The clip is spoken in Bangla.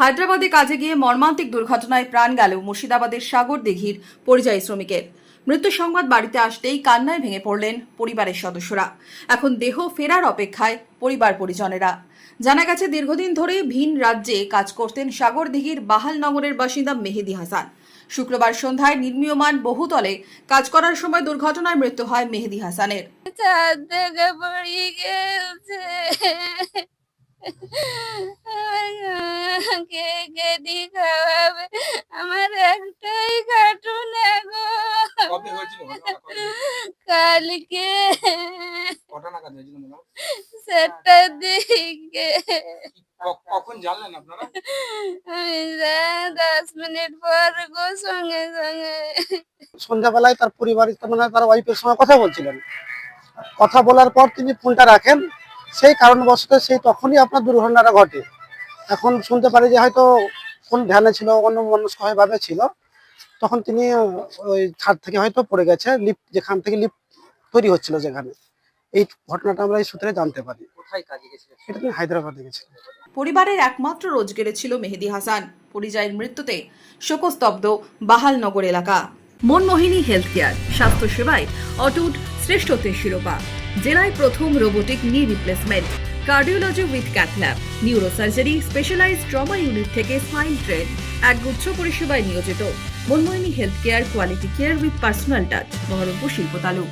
হায়দ্রাবাদে কাজে গিয়ে মর্মান্তিক দুর্ঘটনায় প্রাণ গেল মুর্শিদাবাদের সাগরদিঘির পরিযায়ী শ্রমিকের। মৃত্যু সংবাদ বাড়িতে আসতেই কান্নায় ভেঙে পড়লেন পরিবারের সদস্যরা। এখন দেহ ফেরার অপেক্ষায় পরিবার পরিজনেরা। জানা গেছে, দীর্ঘদিন ধরে ভিন রাজ্যে কাজ করতেন সাগরদিঘির বাহালনগরের বাসিন্দা মেহেদি হাসান। শুক্রবার সন্ধ্যায় নির্মীয়মান বহুতলে কাজ করার সময় দুর্ঘটনায় মৃত্যু হয় মেহেদি হাসানের। কে কে দি খাওয়াবে? আমার একটাই কার্টুন গো। কবে হয়েছিল ঘটনাটা? কালকে কটা নাগাদ হয়েছিল মনে হয়? 7টার দিকে। কখন জানলেন আপনারা? আমি 10 মিনিট পর গো, সঙ্গে সঙ্গে। সন্ধ্যাবেলায় তার পরিবারের মানে তার ওয়াইফের সঙ্গে কথা বলছিলেন। কথা বলার পর তিনি ফোনটা রাখেন, সেই কারণবশত সেই তখনই আপনার দুর্ঘটনাটা ঘটে। এখন শুনতে পারি যে হয়তো কোন ধ্যানে ছিল, অন্য মনস্কভাবে ছিল, তখন তিনি ওই ছাদ থেকে হয়তো পড়ে গেছে, লিফট যেখান থেকে লিফট তৈরি হচ্ছিল যেখানে। এই ঘটনাটা আমরা এই সূত্রে জানতে পারি। কোথায় কাজে গেছিলেন? এটা তিনি হায়দ্রাবাদে গেছিলেন। পরিবারের একমাত্র রোজগেরে ছিল মেহেদি হাসান। পরিযায়ীর মৃত্যুতে শোকস্তব্ধ বাহালনগর এলাকা। মনমোহিনী হেলথ কেয়ার, স্বাস্থ্য সেবায় অটুট শ্রেষ্ঠত্বের শিরোপা। জেলায় প্রথম robotic knee replacement, cardiology with cath lab, neurosurgery, specialized trauma unit থেকে স্পাইন ট্রেন, একগুচ্ছ পরিষেবায় নিয়োজিত। Manmohini health care, quality care with personal touch, Baharampur শিল্প তালুক।